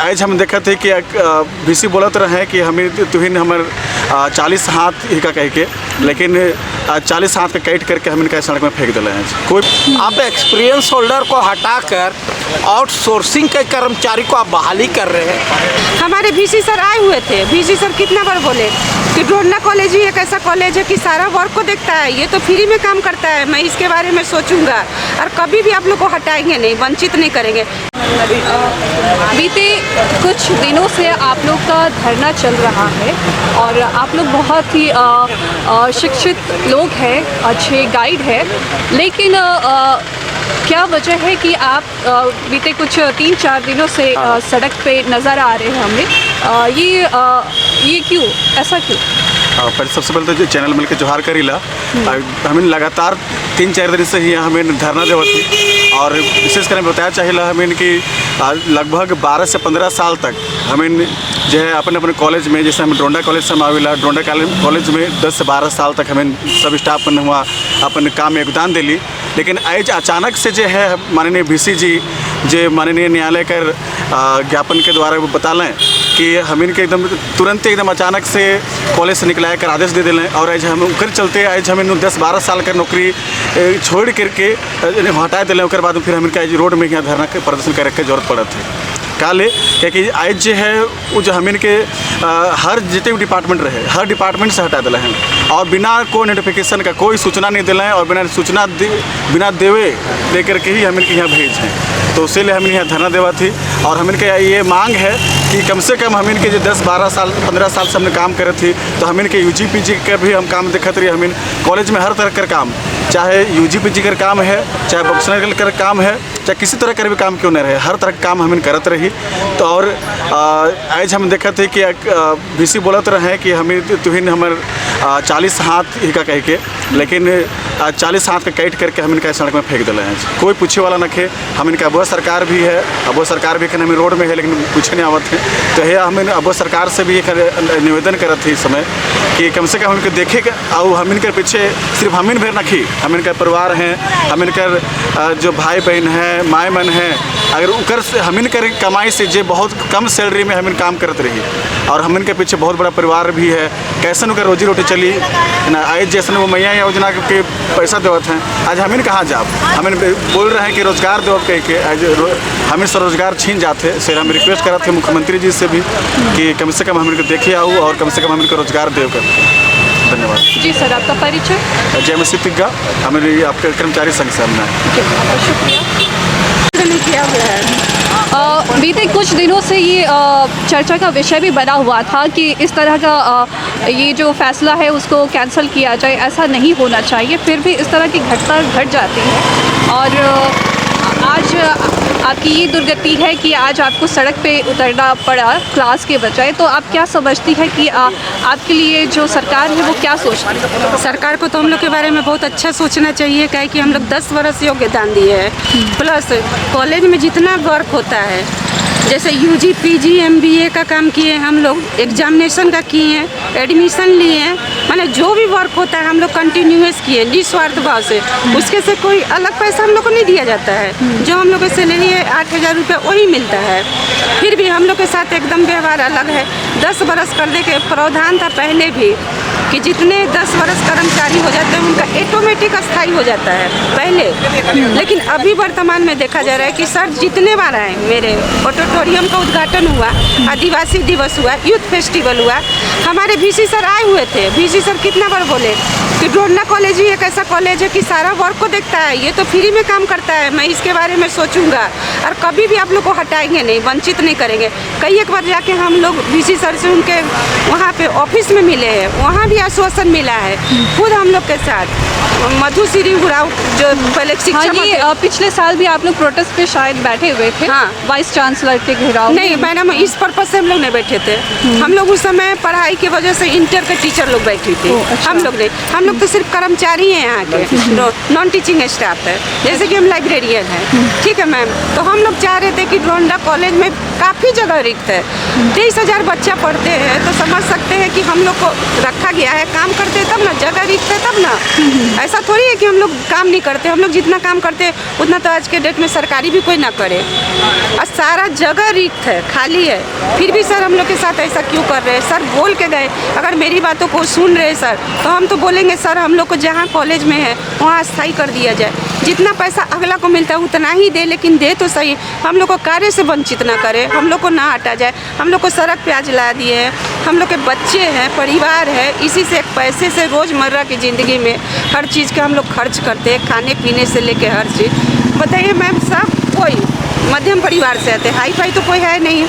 आज हम देखा थे कि बीसी बोलत रहे कि हमें तुहिन हमर 40 हाथ ही का कह के, लेकिन 40 हाथ का कैट करके हम इनका सड़क में फेंक दिले हैं। कोई आप एक्सपीरियंस होल्डर को हटाकर आउटसोर्सिंग के कर्मचारी को आप बहाली कर रहे हैं। हमारे बीसी सर आए हुए थे। बीसी सर कितना बार बोले कि ड्रोंडा कॉलेज ही एक ऐसा कॉलेज है कि सारा वर्क को देखता है, ये तो फ्री में काम करता है, मैं इसके बारे में सोचूंगा और कभी भी आप लोग को हटाएंगे नहीं, वंचित नहीं करेंगे। बीते कुछ दिनों से आप लोग का धरना चल रहा है और आप लोग बहुत ही शिक्षित लोग हैं, अच्छे गाइड हैं, लेकिन क्या वजह है कि आप बीते कुछ 3-4 दिनों से सड़क पे नज़र आ रहे हैं हमें? ये क्यों, ऐसा क्यों? पर सबसे पहले तो जो चैनल मिल के जोहार करीला। हमें लगातार 3-4 दिन से ही हमें धरना देवत थी और विशेष कर बताया चाहिए हमें कि लगभग 12 से 15 साल तक हमें जो है अपने अपने कॉलेज में, जैसे हम ड्रोंडा कॉलेज से हम आवेला, ड्रोंडा कॉलेज में 10 से 12 साल तक हमें सब स्टाफ अपन हुआ अपन काम में योगदान दिली। लेकिन आज अचानक से जो है माननीय बीसी जी जो माननीय न्यायालय कर ज्ञापन के द्वारा वो बता लें कि हम इनके एकदम तुरंत एकदम अचानक से कॉलेज से निकलाया कर आदेश दे दिले और आज हम कर चलते आज हम 10-12 साल का नौकरी छोड़ करके हटा दिले। उसके बाद फिर हम इनका रोड में यहाँ धरना प्रदर्शन करे के जरूरत पड़त है काले, क्योंकि आज जो है वो जो हम इनके हर जितने भी डिपार्टमेंट रहे हर डिपार्टमेंट से हटा दिले हैं और बिना कोई नोटिफिकेशन का कोई सूचना नहीं दिले और बिना सूचना बिना देवे दे करके ही हम इनके यहाँ भेज हैं। तो इसीलिए हम यहाँ धरना देवा थी और हम इनके ये मांग है कि कम से कम हम इनके जो 10-12 साल 15 साल से हमने काम करे थी, तो हम इनके UG PG का भी हम काम दिखत रही। हम कॉलेज में हर तरह का काम, चाहे UG PG का काम है, चाहे वोकेशनल का काम है, चाहे किसी तरह का भी काम क्यों नहीं रहे, हर तरह का काम हम करत रही। तो और आज हम देखा थे कि बीसी बोलत रहे कि हमें तुहिन हमर 40 हाथ ही का कह के, लेकिन 40 हाथ का कैट करके हम इनका सड़क में फेंक दिले हैं। कोई पूछे वाला न खे। हम इनका अब सरकार भी है, अब सरकार भी हमें रोड में है लेकिन पूछे नहीं आवत है। तो यह हमें अब सरकार से भी एक निवेदन करत थे इस समय कि कम से कम हम इनके देखे और हम इनके पीछे सिर्फ हम इन भर नखी, हम इनका परिवार हैं, हम इनकर जो भाई बहन हैं, माए मन हैं, अगर उकर हम इनकर कमाई से जो बहुत कम सैलरी में हम इन काम करते रही और हम इनके पीछे बहुत बड़ा परिवार भी है, कैसे उनका रोजी रोटी चली ना। आज जैसे वो मैया योजना के पैसा देवत हैं, आज हम इन कहाँ जाब, हम बोल रहे हैं कि रोजगार देव कह के आज हमें स्वरोजगार छीन जाते। फिर हम रिक्वेस्ट करा थे मुख्यमंत्री जी से भी कि कम से कम हम इनको देखे आओ और कम से कम हम इनको रोजगार देव कर। धन्यवाद जी सर, आपका परिचय? जय मसीह तिग्गा, हमें आपके कर्मचारी संघ से हमने। किया हुआ है। बीते कुछ दिनों से ये चर्चा का विषय भी बना हुआ था कि इस तरह का ये जो फैसला है उसको कैंसिल किया जाए, ऐसा नहीं होना चाहिए। फिर भी इस तरह की घटना घट जाती है और आज आपकी ये दुर्गति है कि आज आपको सड़क पे उतरना पड़ा क्लास के बजाय। तो आप क्या समझती है कि आपके लिए जो सरकार है वो क्या सोचती है? सरकार को तो हम लोग के बारे में बहुत अच्छा सोचना चाहिए, क्या कि हम लोग 10 वर्ष योगदान दिए हैं। प्लस कॉलेज में जितना वर्क होता है, जैसे UG PG MBA का काम किए हम लोग, एग्जामिनेशन का किए हैं, एडमिशन लिए हैं, माने जो भी वर्क होता है हम लोग कंटिन्यूस किए निस्वार्थ भाव से। उसके से कोई अलग पैसा हम लोग को नहीं दिया जाता है। जो हम लोग की सैलरी है 8,000 रुपये वही मिलता है। फिर भी हम लोग के साथ एकदम व्यवहार अलग है। 10 वर्ष करने के प्रावधान था पहले भी कि जितने 10 वर्ष कर्मचारी हो जाते हैं उनका ऑटोमेटिक अस्थायी हो जाता है पहले। लेकिन अभी वर्तमान में देखा जा रहा है कि सर जितने बार आए, मेरे ऑडिटोरियम का उद्घाटन हुआ, आदिवासी दिवस हुआ, यूथ फेस्टिवल हुआ, हमारे बीसी सर आए हुए थे। बीसी सर कितना बार बोले कि ड्रोंडा कॉलेज ही एक ऐसा कॉलेज है कि सारा वर्क को देखता है, ये तो फ्री में काम करता है, मैं इसके बारे में सोचूंगा और कभी भी आप लोग को हटाएंगे नहीं, वंचित नहीं करेंगे। कई एक बार जाके हम लोग बीसी सर से उनके वहाँ पे ऑफिस में मिले हैं, वहाँ भी आश्वासन मिला है खुद हम लोग के साथ। मधुश्री उराव जो पहले शिक्षा पिछले साल भी आप लोग प्रोटेस्ट पे शायद बैठे हुए थे। हाँ, वाइस चांसलर के घेराव। नहीं मैडम, इस पर्पज से हम लोग नहीं बैठे थे। हम लोग उस समय पढ़ाई की वजह से इंटर के टीचर लोग बैठे थे। अच्छा। हम लोग नहीं, हम लोग तो सिर्फ कर्मचारी हैं यहाँ के, नॉन टीचिंग स्टाफ है, जैसे कि हम लाइब्रेरियन हैं। ठीक है मैम, तो हम लोग चाह रहे थे कि ड्रोंडा कॉलेज में काफ़ी जगह रिक्त है, 23,000 बच्चा पढ़ते हैं, तो समझ सकते हैं कि हम लोग को रखा गया क्या है, काम करते तब ना, जगह रिक्त तब ना। ऐसा थोड़ी है कि हम लोग काम नहीं करते, हम लोग जितना काम करते उतना तो आज के डेट में सरकारी भी कोई ना करे। और सारा जगह रिक्त है, खाली है, फिर भी सर हम लोग के साथ ऐसा क्यों कर रहे हैं? सर बोल के गए, अगर मेरी बातों को सुन रहे सर तो हम तो बोलेंगे सर हम लोग को जहाँ कॉलेज में है वहाँ अस्थायी कर दिया जाए, जितना पैसा अगला को मिलता है उतना ही दे, लेकिन दे तो सही, हम लोग को कार्य से वंचित ना करे, हम लोग को ना हटा जाए। हम लोग को सड़क पे आज ला दिए हैं, हम लोग के बच्चे हैं, परिवार है, इसी से पैसे से रोज़मर्रा की ज़िंदगी में हर चीज़ का हम लोग खर्च करते हैं, खाने पीने से लेके हर चीज़। बताइए मैम, सब कोई मध्यम परिवार से आते हैं, हाई फाई तो कोई है नहीं।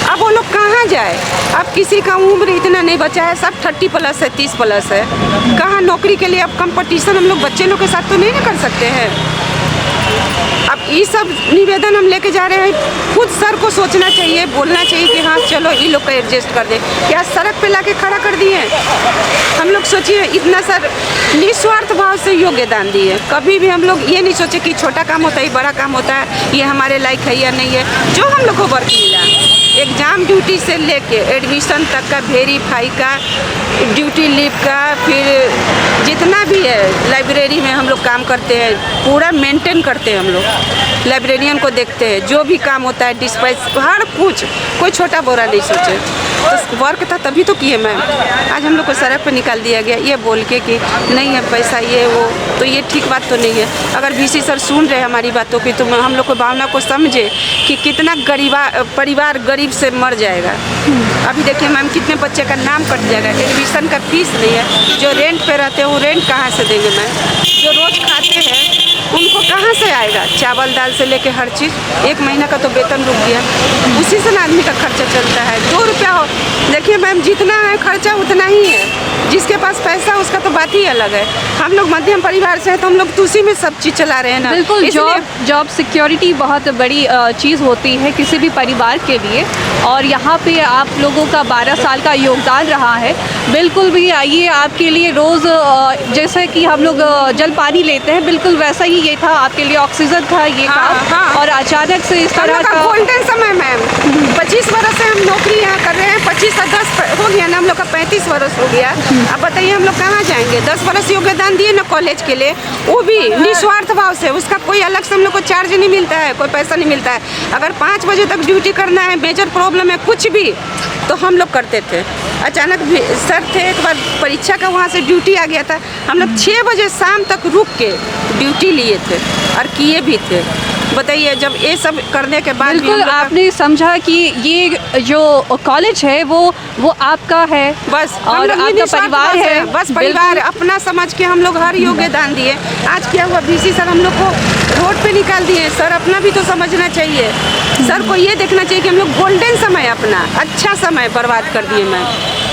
अब वो लोग कहाँ जाए? अब किसी का उम्र इतना नहीं बचा है, सब 30+ है, 30+ है, कहाँ नौकरी के लिए अब कंपटीशन हम लोग बच्चे लोग के साथ तो नहीं ना कर सकते हैं। अब ये सब निवेदन हम लेके जा रहे हैं, खुद सर को सोचना चाहिए, बोलना चाहिए कि हाँ चलो ये लोग का एडजस्ट कर दे। क्या सड़क पे लाके खड़ा कर दिए? हम लोग सोचिए, इतना सर निस्वार्थ भाव से योगदान दिए, कभी भी हम लोग ये नहीं सोचे कि छोटा काम होता है, बड़ा काम होता है, ये हमारे लायक है या नहीं है। जो हम लोग को वर्क मिला, एग्ज़ाम ड्यूटी से लेके एडमिशन तक का, वेरीफाई का, ड्यूटी लीव का, फिर जितना भी है लाइब्रेरी में हम लोग काम करते हैं, पूरा मेंटेन करते हैं हम लोग, लाइब्रेरियन को देखते हैं, जो भी काम होता है डिस्पैच, हर कुछ, कोई छोटा बोरा नहीं सोचे। तो वर्क था तभी तो किए मैम। आज हम लोग को सड़क पर निकाल दिया गया ये बोल के कि नहीं है पैसा ये वो, तो ये ठीक बात तो नहीं है। अगर VC सर सुन रहे हैं हमारी बातों की तो हम लोग को भावना को समझे कि कितना परिवार गरीब से मर जाएगा। अभी देखिए मैम, कितने बच्चे का नाम कट जाएगा, एडमिशन का फीस नहीं है, जो रेंट पे रहते हैं वो रेंट कहाँ से देंगे मैम? जो रोज़ खाते हैं उनको कहाँ से आएगा? चावल दाल से लेके हर चीज़, 1 महीना का तो वेतन रुक गया, उसी से ना आदमी का खर्चा चलता है। 2 रुपया हो, देखिए मैम जितना है खर्चा उतना ही है, जिसके पास पैसा उसका तो बात ही अलग है। हम लोग मध्यम परिवार से हैं तो हम लोग तो उसी में सब चीज़ चला रहे हैं ना। बिल्कुल, जॉब सिक्योरिटी बहुत बड़ी चीज़ होती है किसी भी परिवार के लिए, और यहाँ पे आप लोगों का 12 साल का योगदान रहा है। बिल्कुल भी आइए, आपके लिए रोज़ जैसे कि हम लोग जल पानी लेते हैं, बिल्कुल वैसा ही ये था आपके लिए, ऑक्सीजन था ये काम। और अचानक से इस तरह का गोल्डन समय मैम, 25 वर्ष से हम नौकरी यहाँ कर रहे हैं, 25 से 10 हो गया ना, हम लोग का 35 वर्ष हो गया। अब बताइए हम लोग कहाँ जाएंगे? 10 वर्ष योगदान दिए ना कॉलेज के लिए, वो भी निस्वार्थ भाव से, उसका कोई अलग से हम लोग को चार्ज नहीं मिलता है, कोई पैसा नहीं मिलता है। अगर 5 बजे तक ड्यूटी करना है, मेजर प्रॉब्लम है कुछ भी, तो हम लोग करते थे। अचानक सर थे, एक बार परीक्षा का वहाँ से ड्यूटी आ गया था, हम लोग 6 बजे शाम तक रुक के ड्यूटी लिए थे और किए भी थे। बताइए, जब ये सब करने के बाद बिल्कुल आपने समझा कि ये जो कॉलेज है वो आपका है बस, और आपका परिवार है, बस परिवार अपना समझ के हम लोग हर योगदान दिए। आज क्या हुआ, VC सर हम लोग को रोड पे निकाल दिए। सर अपना भी तो समझना चाहिए, सर को ये देखना चाहिए कि हम लोग गोल्डन समय, अपना अच्छा समय बर्बाद कर दिए मैम,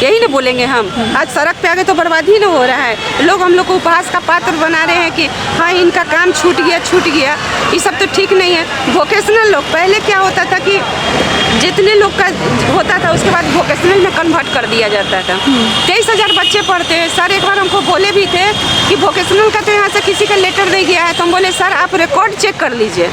यही ना बोलेंगे हम। आज सड़क पे आ गए तो बर्बादी ना हो रहा है, लोग हम लोग को उपहास का पात्र बना रहे हैं कि हाँ इनका काम छूट गया। ये सब तो ठीक नहीं है। वोकेशनल लोग, पहले क्या होता था कि जितने लोग का होता था उसके बाद वोकेशनल में कन्वर्ट कर दिया जाता था। 23,000 बच्चे पढ़ते हैं। सर एक बार हमको बोले भी थे कि वोकेशनल का तो यहाँ से किसी का लेटर नहीं गया है, तो हम बोले सर आप रिकॉर्ड चेक कर लीजिए,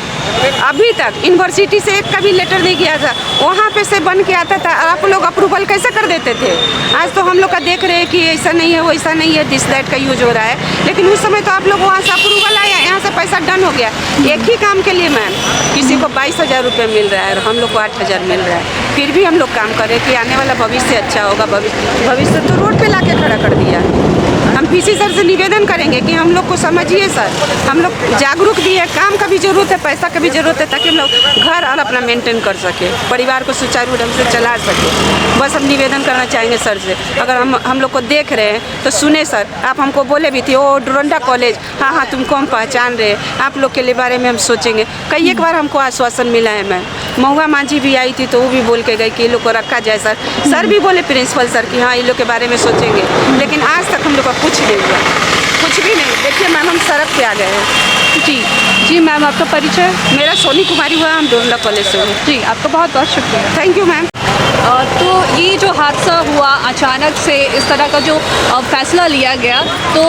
अभी तक यूनिवर्सिटी से एक का भी लेटर नहीं गया था, वहाँ पे से बन के आता था, आप लोग अप्रूवल कैसे कर देते थे? आज तो हम लोग का देख रहे हैं कि ऐसा नहीं है, वैसा नहीं है, दिस दैट का यूज हो रहा है, लेकिन उस समय तो आप लोग वहाँ से अप्रूवल आया, यहाँ से पैसा डन हो गया। एक ही काम के लिए मैम किसी को 22,000 रुपये मिल रहा है और हम लोग को 8,000 मिल रहा है, फिर भी हम लोग काम करें कि आने वाला भविष्य अच्छा होगा। भविष्य तो रोड पे लाके खड़ा कर दिया। हम VC सर से निवेदन करेंगे कि हम लोग को समझिए सर, हम लोग जागरूक भी है, काम का भी जरूरत है, पैसा का भी जरूरत है, ताकि हम लोग घर और अपना मेंटेन कर सके, परिवार को सुचारू ढंग से चला सके। बस हम निवेदन करना चाहेंगे सर से, अगर हम लोग को देख रहे हैं तो सुने सर। आप हमको बोले भी थे ओ डोरंडा कॉलेज, हाँ तुमको हम पहचान रहे, आप लोग के बारे में हम सोचेंगे। कई एक बार हमको आश्वासन मिला है मैम, महुआ मांझी भी आई थी तो वो भी बोल के गई कि ये लोग को रखा जाए सर। सर भी बोले प्रिंसिपल सर कि हाँ ये लोग के बारे में सोचेंगे, लेकिन आज तक हम लोग का कुछ नहीं हुआ, कुछ भी नहीं। देखिए मैम हम सड़क पे आ गए हैं। जी मैम, आपका परिचय? मेरा सोनी कुमारी हुआ, हम डोरंडा कॉलेज से हूँ। जी, आपका बहुत बहुत शुक्रिया। Thank you ma'am. तो ये जो हादसा हुआ अचानक से, इस तरह का जो फैसला लिया गया, तो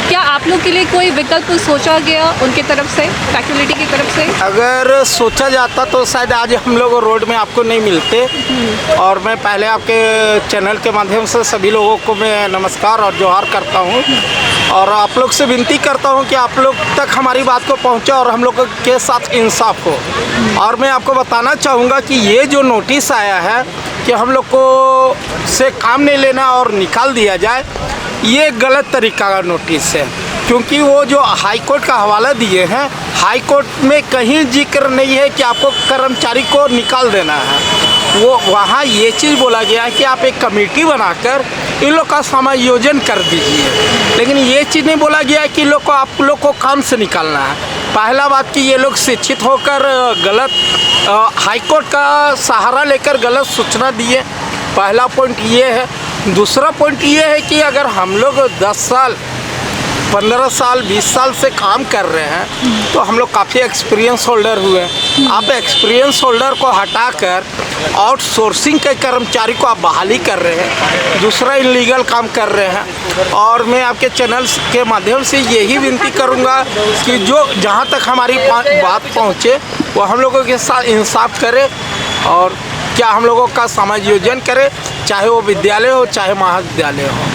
क्या आप लोग के लिए कोई विकल्प सोचा गया उनके तरफ से, फैकल्टी की तरफ से? अगर सोचा जाता तो शायद आज हम लोग रोड में आपको नहीं मिलते। और मैं पहले आपके चैनल के माध्यम से सभी लोगों को मैं नमस्कार और जोहार करता हूँ, और आप लोग से विनती करता हूँ कि आप लोग तक हमारी बात को पहुँचे और हम लोग के साथ इंसाफ हो। और मैं आपको बताना चाहूँगा कि ये जो नोटिस आया है कि हम लोग को से काम नहीं लेना और निकाल दिया जाए, ये गलत तरीका का नोटिस है। क्योंकि वो जो हाई कोर्ट का हवाला दिए हैं, हाई कोर्ट में कहीं जिक्र नहीं है कि आपको कर्मचारी को निकाल देना है। वो वहाँ ये चीज़ बोला गया है कि आप एक कमेटी बनाकर इन लोग का समायोजन कर दीजिए, लेकिन ये चीज़ नहीं बोला गया है कि लोग को आप लोग को काम से निकालना है। पहला बात कि ये लोग शिक्षित होकर गलत हाई कोर्ट का सहारा लेकर गलत सूचना दिए, पहला पॉइंट ये है। दूसरा पॉइंट ये है कि अगर हम लोग 10 साल 15 साल 20 साल से काम कर रहे हैं तो हम लोग काफ़ी एक्सपीरियंस होल्डर हुए। आप एक्सपीरियंस होल्डर को हटाकर आउटसोर्सिंग के कर्मचारी को आप बहाली कर रहे हैं, दूसरा इलीगल काम कर रहे हैं। और मैं आपके चैनल के माध्यम से यही विनती करूंगा कि जो जहां तक हमारी बात पहुंचे वो हम लोगों के साथ इंसाफ करे और क्या हम लोगों का समायोजन करे, चाहे वो विद्यालय हो चाहे महाविद्यालय हो।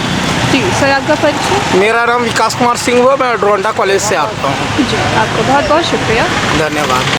जी सर, आपका परिचय? मेरा नाम विकास कुमार सिंह हो, मैं ड्रोंडा कॉलेज से आता हूँ। जी, आपको बहुत बहुत शुक्रिया। धन्यवाद।